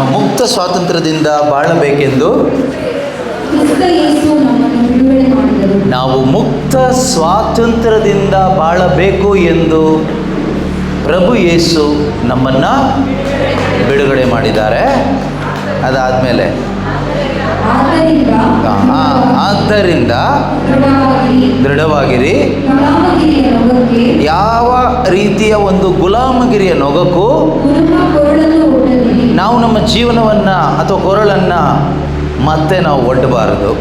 ನಾವು ಮುಕ್ತ ಸ್ವಾತಂತ್ರ್ಯದಿಂದ ಬಾಳಬೇಕೆಂದು ನಾವು ಮುಕ್ತ ಸ್ವಾತಂತ್ರ್ಯದಿಂದ ಬಾಳಬೇಕು ಎಂದು ಪ್ರಭು ಯೇಸು ನಮ್ಮನ್ನು ಬಿಡುಗಡೆ ಮಾಡಿದ್ದಾರೆ. ಅದಾದಮೇಲೆ ಆದ್ದರಿಂದ ದೃಢವಾಗಿರಿ. ಯಾವ ರೀತಿಯ ಒಂದು ಗುಲಾಮಗಿರಿಯ ನೊಗಕ್ಕೂ ನಾವು ನಮ್ಮ ಜೀವನವನ್ನು ಅಥವಾ ಕೊರಳನ್ನು ಮತ್ತೆ ನಾವು ಒಡ್ಡಬಾರದು.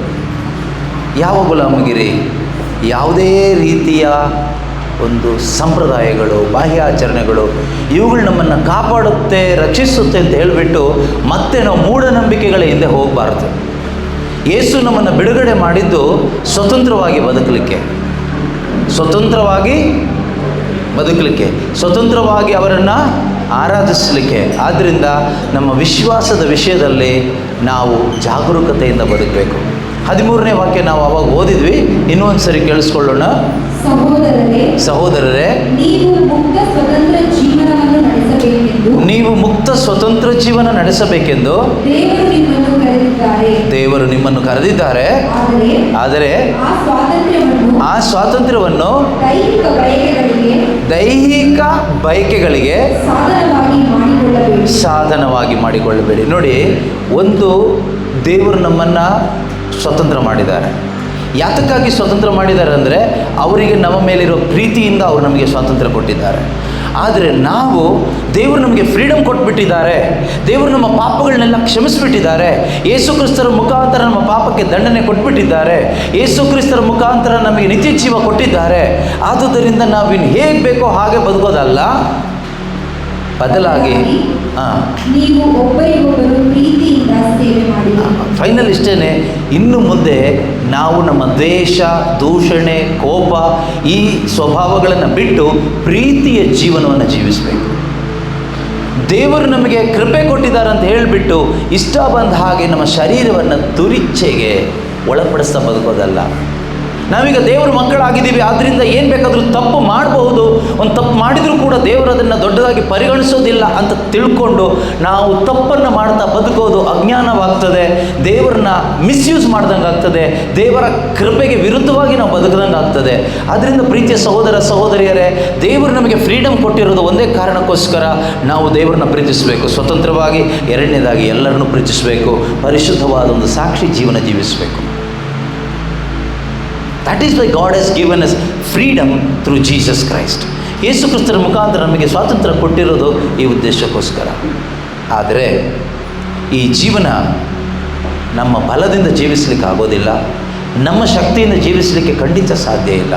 ಯಾವ ಗುಲಾಮಗಿರಿ? ಯಾವುದೇ ರೀತಿಯ ಒಂದು ಸಂಪ್ರದಾಯಗಳು, ಬಾಹ್ಯಾಚರಣೆಗಳು, ಇವುಗಳು ನಮ್ಮನ್ನು ಕಾಪಾಡುತ್ತೆ, ರಕ್ಷಿಸುತ್ತೆ ಅಂತ ಹೇಳಿಬಿಟ್ಟು ಮತ್ತೆ ನಾವು ಮೂಢನಂಬಿಕೆಗಳ ಹಿಂದೆ ಹೋಗಬಾರ್ದು. ಯೇಸು ನಮ್ಮನ್ನು ಬಿಡುಗಡೆ ಮಾಡಿದ್ದು ಸ್ವತಂತ್ರವಾಗಿ ಬದುಕಲಿಕ್ಕೆ, ಸ್ವತಂತ್ರವಾಗಿ ಅವರನ್ನು ಆರಾಧಿಸಲಿಕ್ಕೆ. ಆದ್ದರಿಂದ ನಮ್ಮ ವಿಶ್ವಾಸದ ವಿಷಯದಲ್ಲಿ ನಾವು ಜಾಗರೂಕತೆಯಿಂದ ಬದುಕಬೇಕು. 13ನೇ ವಾಕ್ಯ ನಾವು ಅವಾಗ ಓದಿದ್ವಿ, ಇನ್ನೊಂದು ಸರಿ ಕೇಳಿಸ್ಕೊಳ್ಳೋಣ. ಸಹೋದರರೇ, ನೀವು ಮುಕ್ತ ಸ್ವತಂತ್ರ ಜೀವನ ನಡೆಸಬೇಕೆಂದು ದೇವರು ನಿಮ್ಮನ್ನು ಕರೆದಿದ್ದಾರೆ. ಆದರೆ ಆ ಸ್ವಾತಂತ್ರ್ಯವನ್ನು ದೈಹಿಕ ಬಯಕೆಗಳಿಗೆ ಸಾಧನವಾಗಿ ಮಾಡಿಕೊಳ್ಳಬೇಡಿ. ನೋಡಿ, ಒಂದು ದೇವರು ನಮ್ಮನ್ನು ಸ್ವತಂತ್ರ ಮಾಡಿದ್ದಾರೆ. ಯಾತಕ್ಕಾಗಿ ಸ್ವತಂತ್ರ ಮಾಡಿದ್ದಾರೆ ಅಂದರೆ ಅವರಿಗೆ ನಮ್ಮ ಮೇಲಿರೋ ಪ್ರೀತಿಯಿಂದ ಅವರು ನಮಗೆ ಸ್ವಾತಂತ್ರ್ಯ ಕೊಟ್ಟಿದ್ದಾರೆ. ಆದರೆ ನಾವು, ದೇವರು ನಮಗೆ ಫ್ರೀಡಮ್ ಕೊಟ್ಬಿಟ್ಟಿದ್ದಾರೆ. ದೇವರು ನಮ್ಮ ಪಾಪಗಳನ್ನೆಲ್ಲ ಕ್ಷಮಿಸಿಬಿಟ್ಟಿದ್ದಾರೆ. ಯೇಸು ಕ್ರಿಸ್ತರ ಮುಖಾಂತರ ನಮ್ಮ ಪಾಪಕ್ಕೆ ದಂಡನೆ ಕೊಟ್ಬಿಟ್ಟಿದ್ದಾರೆ. ಯೇಸು ಕ್ರಿಸ್ತರ ಮುಖಾಂತರ ನಮಗೆ ನಿತ್ಯ ಜೀವ ಕೊಟ್ಟಿದ್ದಾರೆ. ಆದುದರಿಂದ ನಾವಿನ್ನು ಹೇಗೆ ಬೇಕೋ ಹಾಗೆ ಬದುಕೋದಲ್ಲ, ಬದಲಾಗಿ ನೀವು ಒಬ್ಬರಿಗೊಬ್ಬರು ಪ್ರೀತಿಯಿಂದ ಸೇವೆ ಮಾಡಿ. ಫೈನಲ್ ಇಷ್ಟೇ, ಇನ್ನು ಮುಂದೆ ನಾವು ನಮ್ಮ ದ್ವೇಷ, ದೂಷಣೆ, ಕೋಪ ಈ ಸ್ವಭಾವಗಳನ್ನು ಬಿಟ್ಟು ಪ್ರೀತಿಯ ಜೀವನವನ್ನು ಜೀವಿಸಬೇಕು. ದೇವರು ನಮಗೆ ಕೃಪೆ ಕೊಟ್ಟಿದ್ದಾರೆ ಅಂತ ಹೇಳಿಬಿಟ್ಟು ಇಷ್ಟ ಬಂದ ಹಾಗೆ ನಮ್ಮ ಶರೀರವನ್ನು ದುರಿಚ್ಛೆಗೆ ಒಳಪಡಿಸ್ತಾ ಬದುಕೋದಲ್ಲ. ನಾವೀಗ ದೇವರ ಮಕ್ಕಳಾಗಿದ್ದೀವಿ, ಆದ್ದರಿಂದ ಏನು ಬೇಕಾದರೂ ತಪ್ಪು ಮಾಡಬಹುದು. ಒಂದು ತಪ್ಪು ಮಾಡಿದರೂ ಕೂಡ ದೇವರು ಅದನ್ನು ದೊಡ್ಡದಾಗಿ ಪರಿಗಣಿಸೋದಿಲ್ಲ ಅಂತ ತಿಳ್ಕೊಂಡು ನಾವು ತಪ್ಪನ್ನು ಮಾಡ್ತಾ ಬದುಕೋದು ಅಜ್ಞಾನವಾಗ್ತದೆ. ದೇವರನ್ನ ಮಿಸ್ಯೂಸ್ ಮಾಡ್ದಂಗೆ ಆಗ್ತದೆ. ದೇವರ ಕೃಪೆಗೆ ವಿರುದ್ಧವಾಗಿ ನಾವು ಬದುಕದಂಗೆ ಆಗ್ತದೆ. ಆದ್ದರಿಂದ ಪ್ರೀತಿಯ ಸಹೋದರ ಸಹೋದರಿಯರೇ, ದೇವರು ನಮಗೆ ಫ್ರೀಡಮ್ ಕೊಟ್ಟಿರೋದು ಒಂದೇ ಕಾರಣಕ್ಕೋಸ್ಕರ ನಾವು ದೇವರನ್ನ ಪ್ರೀತಿಸಬೇಕು ಸ್ವತಂತ್ರವಾಗಿ. ಎರಡನೇದಾಗಿ ಎಲ್ಲರನ್ನೂ ಪ್ರೀತಿಸಬೇಕು, ಪರಿಶುದ್ಧವಾದ ಒಂದು ಸಾಕ್ಷಿ ಜೀವನ ಜೀವಿಸಬೇಕು. That is why God has given us freedom through Jesus Christ. ಯೇಸು ಕ್ರಿಸ್ತರ ಮುಖಾಂತರ ನಮಗೆ ಸ್ವಾತಂತ್ರ್ಯ ಕೊಟ್ಟಿರೋದು ಈ ಉದ್ದೇಶಕ್ಕೋಸ್ಕರ. ಆದರೆ ಈ ಜೀವನ ನಮ್ಮ ಬಲದಿಂದ ಜೀವಿಸಲಿಕ್ಕೆ ಆಗೋದಿಲ್ಲ, ನಮ್ಮ ಶಕ್ತಿಯಿಂದ ಜೀವಿಸಲಿಕ್ಕೆ ಖಂಡಿತ ಸಾಧ್ಯ ಇಲ್ಲ.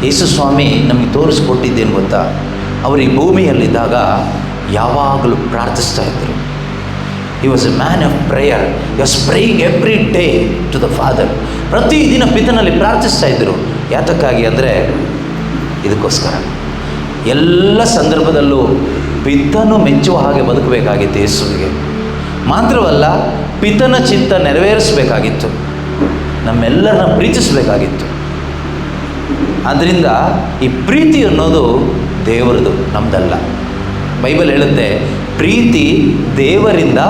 ಯೇಸು ಸ್ವಾಮಿ ನಮಗೆ ತೋರಿಸ್ಕೊಟ್ಟಿದ್ದೇನು ಗೊತ್ತಾ? ಅವರು ಈ ಭೂಮಿಯಲ್ಲಿದ್ದಾಗ ಯಾವಾಗಲೂ ಪ್ರಾರ್ಥಿಸ್ತಾ ಇದ್ದರು. He was a man of prayer. He was praying every day to the Father. ಪ್ರತಿದಿನ ಪಿತನಲ್ಲಿ ಪ್ರಾರ್ಥಿಸ್ತಾ ಇದ್ದರು. ಯಾತಕ್ಕಾಗಿ ಅಂದರೆ ಇದಕ್ಕೋಸ್ಕರ. ಎಲ್ಲ ಸಂದರ್ಭದಲ್ಲೂ ಪಿತನು ಮೆಚ್ಚುವ ಹಾಗೆ ಬದುಕಬೇಕಾಗಿತ್ತು ಯೇಸುವಿಗೆ. ಮಾತ್ರವಲ್ಲ, ಪಿತನ ಚಿತ್ತ ನೆರವೇರಿಸಬೇಕಾಗಿತ್ತು, ನಮ್ಮೆಲ್ಲರನ್ನ ಪ್ರೀತಿಸಬೇಕಾಗಿತ್ತು. ಆದ್ದರಿಂದ ಈ ಪ್ರೀತಿ ಅನ್ನೋದು ದೇವರದು, ನಮ್ಮದಲ್ಲ. ಬೈಬಲ್ ಹೇಳುತ್ತೆ, ಪ್ರೀತಿ ದೇವರಿಂದ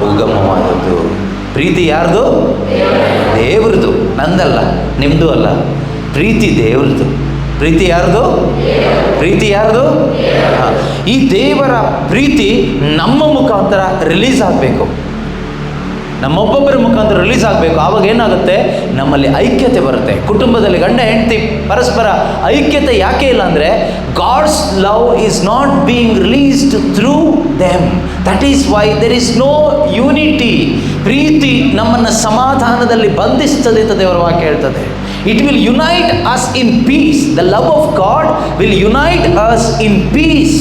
ಉಗಮವಾದದ್ದು. ಪ್ರೀತಿ ಯಾರ್ದು? ದೇವ್ರದ್ದು, ನಂದಲ್ಲ, ನಿಮ್ಮದು ಅಲ್ಲ. ಪ್ರೀತಿ ದೇವ್ರದ್ದು. ಪ್ರೀತಿ ಯಾರ್ದು? ಈ ದೇವರ ಪ್ರೀತಿ ನಮ್ಮ ಮುಖಾಂತರ ರಿಲೀಸ್ ಆಗಬೇಕು, ನಮ್ಮೊಬ್ಬೊಬ್ಬರ ಮುಖಾಂತರ ರಿಲೀಸ್ ಆಗಬೇಕು. ಆವಾಗ ಏನಾಗುತ್ತೆ? ನಮ್ಮಲ್ಲಿ ಐಕ್ಯತೆ ಬರುತ್ತೆ. ಕುಟುಂಬದಲ್ಲಿ ಗಂಡ ಹೆಂಡತಿ ಪರಸ್ಪರ ಐಕ್ಯತೆ ಯಾಕೆ ಇಲ್ಲ ಅಂದರೆ, God's love is not being released through them. That is why there is no unity. ಪ್ರೀತಿ ನಮ್ಮನ್ನು ಸಮಾಧಾನದಲ್ಲಿ ಬಂಧಿಸ್ತದೆ ಅಂತ ದೇವರ ವಾಕ್ಯ ಹೇಳ್ತದೆ. It will unite us in peace. The love of God will unite us in peace.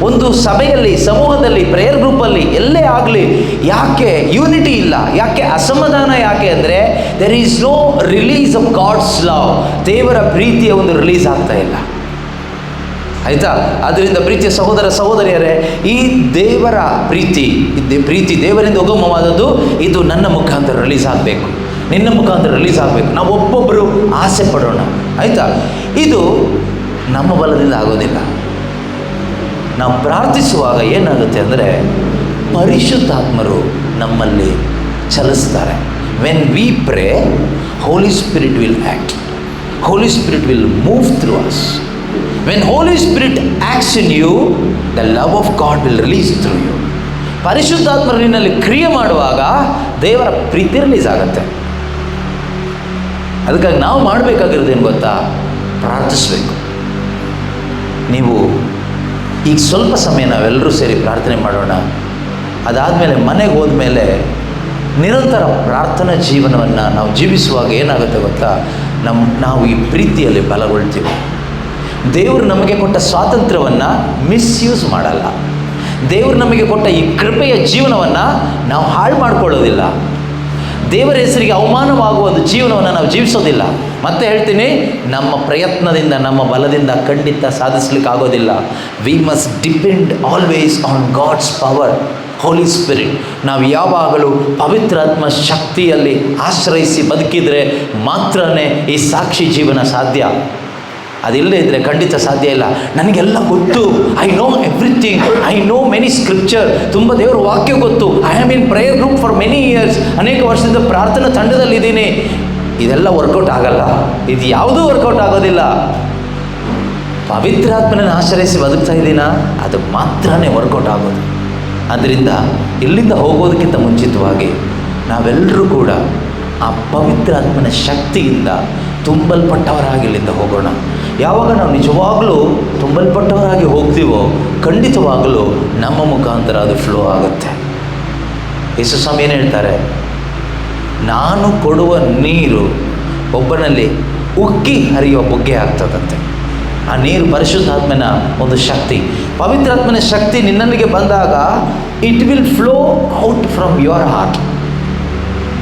ಒಂದು ಸಭೆಯಲ್ಲಿ, ಸಮೂಹದಲ್ಲಿ, ಪ್ರೇಯರ್ ಗ್ರೂಪಲ್ಲಿ, ಎಲ್ಲೇ ಆಗಲಿ, ಯಾಕೆ ಯೂನಿಟಿ ಇಲ್ಲ? ಯಾಕೆ ಅಸಮಾಧಾನ? ಯಾಕೆ ಅಂದರೆ there is no release of God's love. ದೇವರ ಪ್ರೀತಿಯ ಒಂದು ರಿಲೀಸ್ ಆಗ್ತಾ ಇಲ್ಲ. ಆಯಿತಾ? ಆದ್ದರಿಂದ ಪ್ರೀತಿಯ ಸಹೋದರ ಸಹೋದರಿಯರೇ, ಈ ದೇವರ ಪ್ರೀತಿ ದೇವರಿಂದ ಉಗಮವಾದದ್ದು. ಇದು ನನ್ನ ಮುಖಾಂತರ ರಿಲೀಸ್ ಆಗಬೇಕು, ನಿನ್ನ ಮುಖಾಂತರ ರಿಲೀಸ್ ಆಗಬೇಕು. ನಾವು ಒಬ್ಬೊಬ್ಬರು ಆಸೆ ಪಡೋಣ. ಆಯಿತಾ? ಇದು ನಮ್ಮ ಬಲದಿಂದ ಆಗೋದಿಲ್ಲ. ನಾವು ಪ್ರಾರ್ಥಿಸುವಾಗ ಏನಾಗುತ್ತೆ ಅಂದರೆ, ಪರಿಶುದ್ಧಾತ್ಮರು ನಮ್ಮಲ್ಲಿ ಚಲಿಸ್ತಾರೆ. When we pray, Holy Spirit will act. Holy Spirit will move through us. When Holy Spirit acts in you, the love of God will release through you. ಪರಿಶುದ್ಧಾತ್ಮರು ನಿನ್ನಲ್ಲಿ ಕ್ರಿಯೆ ಮಾಡುವಾಗ ದೇವರ ಪ್ರೀತಿ ರಿಲೀಸ್ ಆಗುತ್ತೆ. ಅದಕ್ಕಾಗಿ ನಾವು ಮಾಡಬೇಕಾಗಿರೋದೇನು ಗೊತ್ತಾ? ಪ್ರಾರ್ಥಿಸಬೇಕು. ನೀವು ಈಗ ಸ್ವಲ್ಪ ಸಮಯ ನಾವೆಲ್ಲರೂ ಸೇರಿ ಪ್ರಾರ್ಥನೆ ಮಾಡೋಣ. ಅದಾದಮೇಲೆ ಮನೆಗೆ ಹೋದ್ಮೇಲೆ ನಿರಂತರ ಪ್ರಾರ್ಥನಾ ಜೀವನವನ್ನು ನಾವು ಜೀವಿಸುವಾಗ ಏನಾಗುತ್ತೆ ಗೊತ್ತಾ? ನಾವು ಈ ಪ್ರೀತಿಯಲ್ಲಿ ಬಲಗೊಳ್ತೀವಿ. ದೇವರು ನಮಗೆ ಕೊಟ್ಟ ಸ್ವಾತಂತ್ರ್ಯವನ್ನು ಮಿಸ್ಯೂಸ್ ಮಾಡಲ್ಲ. ದೇವರು ನಮಗೆ ಕೊಟ್ಟ ಈ ಕೃಪೆಯ ಜೀವನವನ್ನು ನಾವು ಹಾಳು ಮಾಡ್ಕೊಳ್ಳೋದಿಲ್ಲ. ದೇವರ ಹೆಸರಿಗೆ ಅವಮಾನವಾಗುವ ಜೀವನವನ್ನು ನಾವು ಜೀವಿಸೋದಿಲ್ಲ. ಮತ್ತೆ ಹೇಳ್ತೀನಿ, ನಮ್ಮ ಪ್ರಯತ್ನದಿಂದ ನಮ್ಮ ಬಲದಿಂದ ಖಂಡಿತ ಸಾಧಿಸಲಿಕ್ಕೆ ಆಗೋದಿಲ್ಲ. We must depend always on God's power, Holy Spirit. ನಾವು ಯಾವಾಗಲೂ ಪವಿತ್ರಾತ್ಮ ಶಕ್ತಿಯಲ್ಲಿ ಆಶ್ರಯಿಸಿ ಬದುಕಿದರೆ ಮಾತ್ರನೇ ಈ ಸಾಕ್ಷಿ ಜೀವನ ಸಾಧ್ಯ. ಅದಿಲ್ಲದೆ ಇದ್ದರೆ ಖಂಡಿತ ಸಾಧ್ಯ ಇಲ್ಲ. ನನಗೆಲ್ಲ ಗೊತ್ತು, I know everything, I know many scripture, ತುಂಬ ದೇವರ ವಾಕ್ಯ ಗೊತ್ತು, I am in prayer group for many years, ಅನೇಕ ವರ್ಷದಿಂದ ಪ್ರಾರ್ಥನಾ ತಂಡದಲ್ಲಿದ್ದೀನಿ. ಇದೆಲ್ಲ ವರ್ಕೌಟ್ ಆಗಲ್ಲ. ಇದು ಯಾವುದೂ ವರ್ಕೌಟ್ ಆಗೋದಿಲ್ಲ. ಪವಿತ್ರಾತ್ಮನನ್ನು ಆಶ್ರಯಿಸಿ ಬದುಕ್ತಾ ಇದ್ದೀನ, ಅದು ಮಾತ್ರನೇ ವರ್ಕೌಟ್ ಆಗೋದು. ಆದ್ದರಿಂದ ಇಲ್ಲಿಂದ ಹೋಗೋದಕ್ಕಿಂತ ಮುಂಚಿತವಾಗಿ ನಾವೆಲ್ಲರೂ ಕೂಡ ಆ ಪವಿತ್ರಾತ್ಮನ ಶಕ್ತಿಯಿಂದ ತುಂಬಲ್ಪಟ್ಟವರಾಗಿ ಇಲ್ಲಿಂದ ಹೋಗೋಣ. ಯಾವಾಗ ನಾವು ನಿಜವಾಗಲೂ ತುಂಬಲ್ಪಟ್ಟವರಾಗಿ ಹೋಗ್ತೀವೋ ಖಂಡಿತವಾಗಲೂ ನಮ್ಮ ಮುಖಾಂತರ ಅದು ಫ್ಲೋ ಆಗುತ್ತೆ. ಯೇಸು ಸ್ವಾಮಿ ಏನು ಹೇಳ್ತಾರೆ? ನಾನು ಕೊಡುವ ನೀರು ಒಬ್ಬನಲ್ಲಿ ಉಕ್ಕಿ ಹರಿಯುವ ಬುಗ್ಗೆ ಆಗ್ತದಂತೆ. ಆ ನೀರು ಪರಿಶುದ್ಧಾತ್ಮನ ಒಂದು ಶಕ್ತಿ. ಪವಿತ್ರಾತ್ಮನ ಶಕ್ತಿ ನಿನ್ನಲ್ಲಿಗೆ ಬಂದಾಗ it will flow out from your heart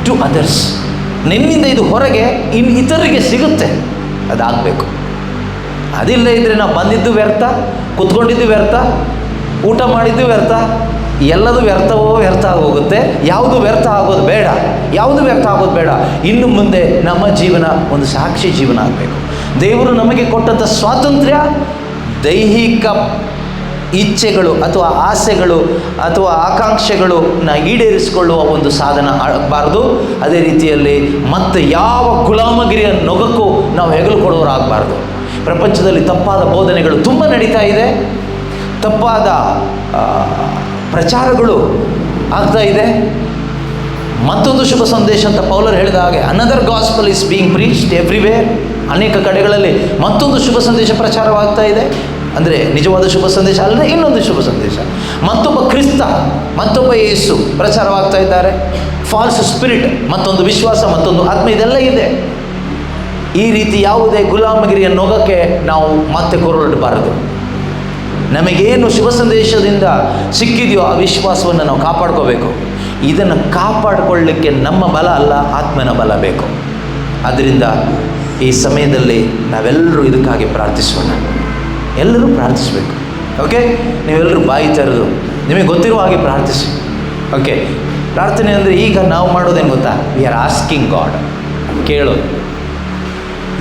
to others. ನಿನ್ನಿಂದ ಇದು ಹೊರಗೆ ಇತರರಿಗೆ ಸಿಗುತ್ತೆ. ಅದಾಗಬೇಕು. ಅದಿಲ್ಲ ಇದ್ದರೆ ನಾವು ಬಂದಿದ್ದು ವ್ಯರ್ಥ, ಕುತ್ಕೊಂಡಿದ್ದು ವ್ಯರ್ಥ, ಊಟ ಮಾಡಿದ್ದು ವ್ಯರ್ಥ, ಎಲ್ಲದೂ ವ್ಯರ್ಥ ಆಗೋಗುತ್ತೆ. ಯಾವುದು ವ್ಯರ್ಥ ಆಗೋದು ಬೇಡ, ಯಾವುದು ವ್ಯರ್ಥ ಆಗೋದು ಬೇಡ. ಇನ್ನು ಮುಂದೆ ನಮ್ಮ ಜೀವನ ಒಂದು ಸಾಕ್ಷಿ ಜೀವನ ಆಗಬೇಕು. ದೇವರು ನಮಗೆ ಕೊಟ್ಟಂಥ ಸ್ವಾತಂತ್ರ್ಯ ದೈಹಿಕ ಇಚ್ಛೆಗಳು ಅಥವಾ ಆಸೆಗಳು ಅಥವಾ ಆಕಾಂಕ್ಷೆಗಳನ್ನ ಈಡೇರಿಸಿಕೊಳ್ಳುವ ಒಂದು ಸಾಧನ ಆಗಬಾರ್ದು. ಅದೇ ರೀತಿಯಲ್ಲಿ ಮತ್ತೆ ಯಾವ ಗುಲಾಮಗಿರಿಯ ನೊಗಕ್ಕೂ ನಾವು ಹೆಗಲು ಕೊಡೋರಾಗಬಾರ್ದು. ಪ್ರಪಂಚದಲ್ಲಿ ತಪ್ಪಾದ ಬೋಧನೆಗಳು ತುಂಬ ನಡೀತಾ ಇದೆ, ತಪ್ಪಾದ ಪ್ರಚಾರಗಳು ಆಗ್ತಾ ಇದೆ. ಮತ್ತೊಂದು ಶುಭ ಸಂದೇಶ ಅಂತ ಪೌಲರು ಹೇಳಿದ ಹಾಗೆ another gospel is being preached everywhere. ಅನೇಕ ಕಡೆಗಳಲ್ಲಿ ಮತ್ತೊಂದು ಶುಭ ಸಂದೇಶ ಪ್ರಚಾರವಾಗ್ತಾ ಇದೆ. ಅಂದರೆ ನಿಜವಾದ ಶುಭ ಸಂದೇಶ ಅಲ್ಲದೆ ಇನ್ನೊಂದು ಶುಭ ಸಂದೇಶ, ಮತ್ತೊಬ್ಬ ಕ್ರಿಸ್ತ, ಮತ್ತೊಬ್ಬ ಯೇಸು ಪ್ರಚಾರವಾಗ್ತಾ ಇದ್ದಾರೆ. ಫಾಲ್ಸ್ ಸ್ಪಿರಿಟ್, ಮತ್ತೊಂದು ವಿಶ್ವಾಸ, ಮತ್ತೊಂದು ಆತ್ಮ, ಇದೆಲ್ಲ ಇದೆ. ಈ ರೀತಿ ಯಾವುದೇ ಗುಲಾಮಗಿರಿಯ ನೊಗಕ್ಕೆ ನಾವು ಮತ್ತೆ ಕೊರಳಬಾರದು. ನಮಗೇನು ಶುಭ ಸಂದೇಶದಿಂದ ಸಿಕ್ಕಿದೆಯೋ ಆ ವಿಶ್ವಾಸವನ್ನು ನಾವು ಕಾಪಾಡ್ಕೋಬೇಕು. ಇದನ್ನು ಕಾಪಾಡಿಕೊಳ್ಳಲಿಕ್ಕೆ ನಮ್ಮ ಬಲ ಅಲ್ಲ, ಆತ್ಮನ ಬಲ ಬೇಕು. ಆದ್ದರಿಂದ ಈ ಸಮಯದಲ್ಲಿ ನಾವೆಲ್ಲರೂ ಇದಕ್ಕಾಗಿ ಪ್ರಾರ್ಥಿಸೋಣ. ಎಲ್ಲರೂ ಪ್ರಾರ್ಥಿಸಬೇಕು. ಓಕೆ, ನೀವೆಲ್ಲರೂ ಬಾಯಿ ತೆರೆದು ನಿಮಗೆ ಗೊತ್ತಿರುವ ಹಾಗೆ ಪ್ರಾರ್ಥಿಸಿ. ಓಕೆ, ಪ್ರಾರ್ಥನೆ ಅಂದರೆ ಈಗ ನಾವು ಮಾಡೋದೇನು ಗೊತ್ತಾ? ವಿ ಆರ್ ಆಸ್ಕಿಂಗ್ ಗಾಡ್, ಕೇಳೋದು.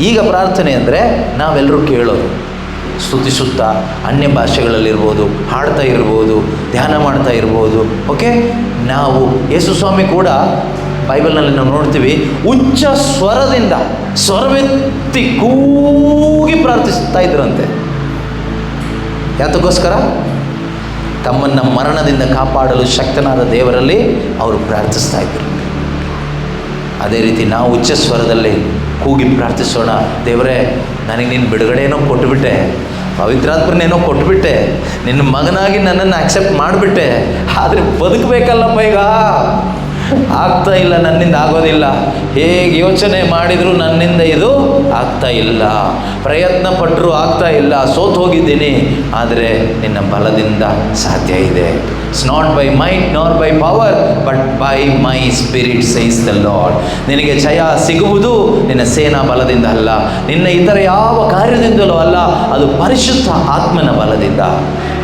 ಈಗ ಪ್ರಾರ್ಥನೆ ಅಂದರೆ ನಾವೆಲ್ಲರೂ ಕೇಳೋದು, ಸ್ತುತಿಸುತ್ತಾ ಅನ್ಯ ಭಾಷೆಗಳಲ್ಲಿರ್ಬೋದು, ಹಾಡ್ತಾ ಇರ್ಬೋದು, ಧ್ಯಾನ ಮಾಡ್ತಾ ಇರ್ಬೋದು. ಓಕೆ, ನಾವು ಯೇಸು ಸ್ವಾಮಿ ಕೂಡ ಬೈಬಲ್ನಲ್ಲಿ ನಾವು ನೋಡ್ತೀವಿ, ಉಚ್ಚ ಸ್ವರದಿಂದ ಸ್ವರವೆತ್ತಿ ಕೂಗಿ ಪ್ರಾರ್ಥಿಸ್ತಾ ಇದ್ರಂತೆ. ಯಾತಕ್ಕೋಸ್ಕರ? ತಮ್ಮನ್ನು ಮರಣದಿಂದ ಕಾಪಾಡಲು ಶಕ್ತನಾದ ದೇವರಲ್ಲಿ ಅವರು ಪ್ರಾರ್ಥಿಸ್ತಾ ಇದ್ದರು. ಅದೇ ರೀತಿ ನಾವು ಉಚ್ಚ ಸ್ವರದಲ್ಲಿ ಕೂಗಿ ಪ್ರಾರ್ಥಿಸೋಣ. ದೇವರೇ, ನನಗೆ ನಿನ್ನ ಬಿಡುಗಡೆನೋ ಕೊಟ್ಟುಬಿಟ್ಟೆ, ಪವಿತ್ರಾತ್ಮನೇನೋ ಕೊಟ್ಟುಬಿಟ್ಟೆ, ನಿನ್ನ ಮಗನಾಗಿ ನನ್ನನ್ನು ಅಕ್ಸೆಪ್ಟ್ ಮಾಡಿಬಿಟ್ಟೆ, ಆದರೆ ಬದುಕಬೇಕಲ್ಲಪ್ಪ, ಈಗ ಆಗ್ತಾ ಇಲ್ಲ, ನನ್ನಿಂದ ಆಗೋದಿಲ್ಲ. ಹೇಗೆ ಯೋಚನೆ ಮಾಡಿದರೂ ನನ್ನಿಂದ ಇದು ಆಗ್ತಾ ಇಲ್ಲ, ಪ್ರಯತ್ನ ಪಟ್ಟರೂ ಆಗ್ತಾ ಇಲ್ಲ, ಸೋತು ಹೋಗಿದ್ದೀನಿ. ಆದರೆ ನಿನ್ನ ಬಲದಿಂದ ಸಾಧ್ಯ ಇದೆ. ಇಟ್ಸ್ ನಾಟ್ ಬೈ ಮೈಟ್ ನಾರ್ by power but by my spirit size the lord. ನಿನಗೆ ಜಯ ಸಿಗುವುದು ನಿನ್ನ ಸೇನಾ ಬಲದಿಂದ ಅಲ್ಲ, ನಿನ್ನ ಇತರ ಯಾವ ಕಾರ್ಯದಿಂದಲೂ ಅಲ್ಲ, ಅದು ಪರಿಶುದ್ಧ ಆತ್ಮನ ಬಲದಿಂದ.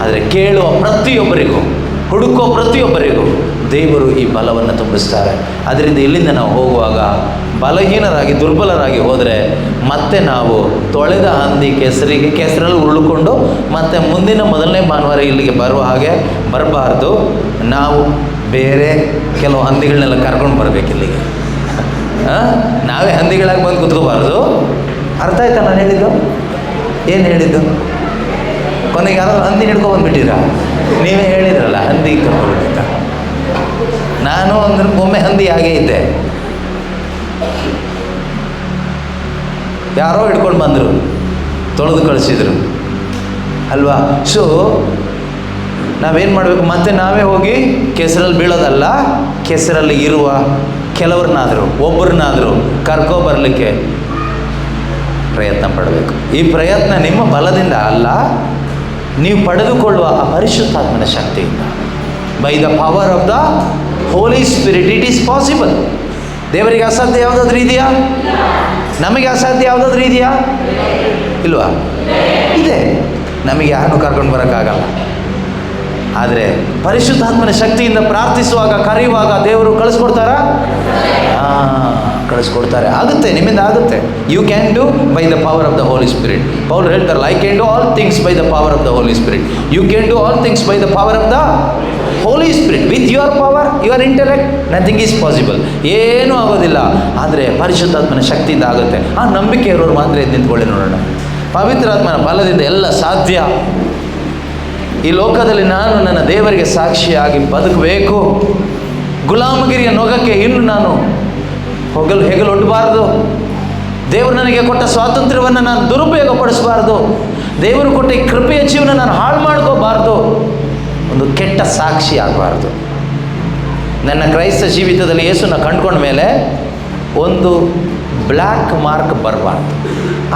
ಆದರೆ ಕೇಳುವ ಪ್ರತಿಯೊಬ್ಬರಿಗೂ, ಹುಡುಕೋ ಪ್ರತಿಯೊಬ್ಬರಿಗೂ ದೇವರು ಈ ಬಲವನ್ನು ತುಂಬಿಸ್ತಾರೆ. ಅದರಿಂದ ಇಲ್ಲಿಂದ ನಾವು ಹೋಗುವಾಗ ಬಲಹೀನರಾಗಿ ದುರ್ಬಲರಾಗಿ ಹೋದರೆ ಮತ್ತೆ ನಾವು ತೊಳೆದ ಹಂದಿ ಕೆಸರಲ್ಲಿ ಉರುಳಿಕೊಂಡು ಮತ್ತೆ ಮುಂದಿನ ಮೊದಲನೇ ಭಾನುವಾರ ಇಲ್ಲಿಗೆ ಬರುವ ಹಾಗೆ ಬರಬಾರ್ದು. ನಾವು ಬೇರೆ ಕೆಲವು ಹಂದಿಗಳನ್ನೆಲ್ಲ ಕರ್ಕೊಂಡು ಬರಬೇಕು ಇಲ್ಲಿಗೆ. ನಾವೇ ಹಂದಿಗಳಾಗಿ ಬಂದು ಕುತ್ಕೋಬಾರ್ದು. ಅರ್ಥ ಆಯ್ತಾ ನಾನು ಹೇಳಿದ್ದು? ಏನು ಹೇಳಿದ್ದು? ಕೊನೆಗೆ ಯಾರೋ ಹಂದಿ ಹಿಡ್ಕೊಂಡ್ಬಂದ್ಬಿಟ್ಟಿರ? ನೀವೇ ಹೇಳಿದ್ರಲ್ಲ ಹಂದಿ ಕರ್ಕೊಂಡ್ಬಿಟ್ಟಿದ್ದ. ನಾನು ಅಂದ್ರೆ ಒಮ್ಮೆ ಹಂದಿ ಹಾಗೇ ಇದ್ದೆ. ಯಾರೋ ಹಿಡ್ಕೊಂಡು ಬಂದರು, ತೊಳೆದು ಕಳಿಸಿದ್ರು ಅಲ್ವಾ. ಸೊ ನಾವೇನು ಮಾಡಬೇಕು? ಮತ್ತೆ ನಾವೇ ಹೋಗಿ ಕೆಸರಲ್ಲಿ ಬೀಳೋದಲ್ಲ, ಕೆಸರಲ್ಲಿ ಇರುವ ಕೆಲವ್ರನ್ನಾದರೂ ಒಬ್ಬರನ್ನಾದರೂ ಕರ್ಕೊಬರಲಿಕ್ಕೆ ಪ್ರಯತ್ನ ಪಡಬೇಕು. ಈ ಪ್ರಯತ್ನ ನಿಮ್ಮ ಬಲದಿಂದ ಅಲ್ಲ, ನೀವು ಪಡೆದುಕೊಳ್ಳುವ ಆ ಪರಿಶುದ್ಧಾತ್ಮನ ಶಕ್ತಿಯಿಂದ. By the power of the Holy Spirit it is possible. ದೇವರಿಗೆ ಅಸಾಧ್ಯ ಯಾವುದಾದ್ರೂ ಇದೆಯಾ? ನಮಗೆ ಅಸಾಧ್ಯ ಯಾವುದಾದ್ರೂ ಇದೆಯಾ? ಇಲ್ವಾ? ಇದೆ. ನಮಗೆ ಯಾರನ್ನು ಕರ್ಕೊಂಡು ಬರೋಕ್ಕಾಗಲ್ಲ. ಆದರೆ ಪರಿಶುದ್ಧಾತ್ಮನ ಶಕ್ತಿಯಿಂದ ಪ್ರಾರ್ಥಿಸುವಾಗ, ಕರೆಯುವಾಗ ದೇವರು ಕಳಿಸ್ಕೊಡ್ತಾರಾ? ಕಳಿಸ್ಕೊಡ್ತಾರೆ. ಆಗುತ್ತೆ, ನಿಮ್ಮಿಂದ ಆಗುತ್ತೆ. You can do by the power of the Holy Spirit. Paul ಹೇಳ್ತಾರಲ್ಲ, I can do all things by the power of the Holy Spirit. You can do all things by the power of the Holy Spirit. With your power, your intellect, nothing is possible. ಏನೂ ಆಗೋದಿಲ್ಲ. ಆದರೆ ಪರಿಶುದ್ಧಾತ್ಮನ ಶಕ್ತಿಯಿಂದ ಆಗುತ್ತೆ. ಆ ನಂಬಿಕೆ ಇರೋರು ಮಾತ್ರ ಎದ್ದು ನಿಂತ್ಕೊಳ್ಳಿ ನೋಡೋಣ. ಪವಿತ್ರಾತ್ಮನ ಬಲದಿಂದ ಎಲ್ಲ ಸಾಧ್ಯ. ಈ ಲೋಕದಲ್ಲಿ ನಾನು ನನ್ನ ದೇವರಿಗೆ ಸಾಕ್ಷಿಯಾಗಿ ಬದುಕಬೇಕು. ಗುಲಾಮಗಿರಿಯ ನೊಗಕ್ಕೆ ಇನ್ನು ನಾನು ಹೆಗಲೊಡ್ಡಬಾರ್ದು. ದೇವರು ನನಗೆ ಕೊಟ್ಟ ಸ್ವಾತಂತ್ರ್ಯವನ್ನು ನಾನು ದುರುಪಯೋಗಪಡಿಸಬಾರ್ದು. ದೇವರು ಕೊಟ್ಟ ಈ ಕೃಪೆಯ ಜೀವನ ನಾನು ಹಾಳು ಮಾಡ್ಕೋಬಾರ್ದು. ಒಂದು ಕೆಟ್ಟ ಸಾಕ್ಷಿ ಆಗಬಾರ್ದು. ನನ್ನ ಕ್ರೈಸ್ತ ಜೀವಿತದಲ್ಲಿ ಯೇಸುನ ಕಂಡ್ಕೊಂಡ ಮೇಲೆ ಒಂದು ಬ್ಲ್ಯಾಕ್ ಮಾರ್ಕ್ ಬರಬಾರ್ದು.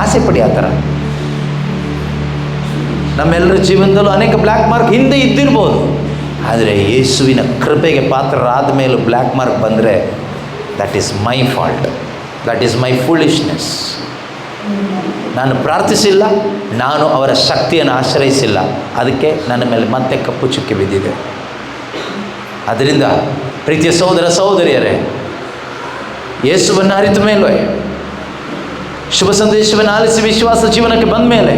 ಆಸೆ ಪಡಿ ಆ ಥರ. ನಮ್ಮೆಲ್ಲರ ಜೀವನದಲ್ಲೂ ಅನೇಕ ಬ್ಲ್ಯಾಕ್ ಮಾರ್ಕ್ ಹಿಂದೆ ಇದ್ದಿರ್ಬೋದು. ಆದರೆ ಯೇಸುವಿನ ಕೃಪೆಗೆ ಪಾತ್ರರಾದ ಮೇಲೂ ಬ್ಲ್ಯಾಕ್ ಮಾರ್ಕ್ ಬಂದರೆ that is my fault, that is my foolishness. ನಾನು ಪ್ರಾರ್ಥಿಸಿಲ್ಲ, ನಾನು ಅವರ ಶಕ್ತಿಯನ್ನು ಆಶ್ರಯಿಸಿಲ್ಲ, ಅದಕ್ಕೆ ನನ್ನ ಮೇಲೆ ಮತ್ತೆ ಕಪ್ಪು ಚುಕ್ಕಿ ಬಿದ್ದಿದೆ. ಅದರಿಂದ ಪ್ರೀತಿಯ ಸಹೋದರ ಸಹೋದರಿಯರೇ, ಯೇಸುವನ್ನು ಅರಿತ ಮೇಲೆ, ಶುಭ ಸಂದೇಶವನ್ನು ಆಲಿಸಿ ವಿಶ್ವಾಸ ಜೀವನಕ್ಕೆ ಬಂದ ಮೇಲೆ,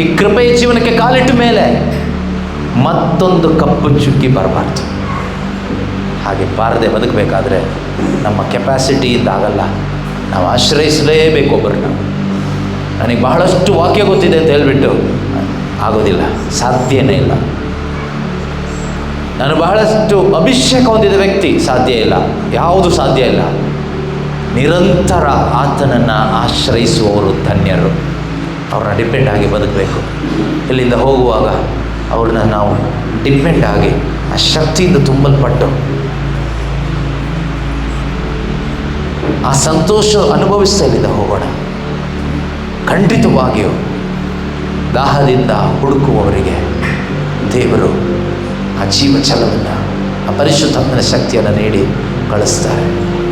ಈ ಕೃಪೆಯ ಜೀವನಕ್ಕೆ ಕಾಲಿಟ್ಟ ಮೇಲೆ ಮತ್ತೊಂದು ಕಪ್ಪು ಚುಕ್ಕಿ ಬರಬಾರ್ದು. ಹಾಗೆ ಬಾರದೆ ಬದುಕಬೇಕಾದ್ರೆ ನಮ್ಮ ಕೆಪಾಸಿಟಿಯಿಂದ ಆಗಲ್ಲ. ನಾವು ಆಶ್ರಯಿಸಲೇಬೇಕು ಒಬ್ಬರನ್ನ. ನನಗೆ ಬಹಳಷ್ಟು ವಾಕ್ಯ ಗೊತ್ತಿದೆ ಅಂತ ಹೇಳಿಬಿಟ್ಟು ಆಗೋದಿಲ್ಲ, ಸಾಧ್ಯವೇ ಇಲ್ಲ. ನಾನು ಬಹಳಷ್ಟು ಅಭಿಷೇಕ ಹೊಂದಿದ ವ್ಯಕ್ತಿ, ಸಾಧ್ಯ ಇಲ್ಲ, ಯಾವುದು ಸಾಧ್ಯ ಇಲ್ಲ. ನಿರಂತರ ಆತನನ್ನು ಆಶ್ರಯಿಸುವವರು ಧನ್ಯರು. ಅವ್ರನ್ನ ಡಿಪೆಂಡ್ ಆಗಿ ಬದುಕಬೇಕು. ಇಲ್ಲಿಂದ ಹೋಗುವಾಗ ಅವ್ರನ್ನ ನಾವು ಡಿಪೆಂಡ್ ಆಗಿ ಆ ಶಕ್ತಿಯಿಂದ ತುಂಬಲ್ಪಟ್ಟು ಆ ಸಂತೋಷ ಅನುಭವಿಸ್ತಾ ಇಲ್ಲಿಂದ ಹೋಗೋಣ. ಖಂಡಿತವಾಗಿಯೂ ದಾಹದಿಂದ ಹುಡುಕುವವರಿಗೆ ದೇವರು ಆ ಜೀವಚಲವನ್ನು, ಆ ಪರಿಶುದ್ಧಾತ್ಮನ ಶಕ್ತಿಯನ್ನು ನೀಡಿ ಕಳಿಸ್ತಾರೆ.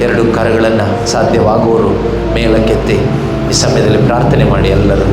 ಎರಡು ಕರಗಳನ್ನು ಸಾಧ್ಯವಾಗುವವರು ಮೇಲಕ್ಕೆತ್ತಿ ಈ ಸಮಯದಲ್ಲಿ ಪ್ರಾರ್ಥನೆ ಮಾಡಿ ಎಲ್ಲರೂ.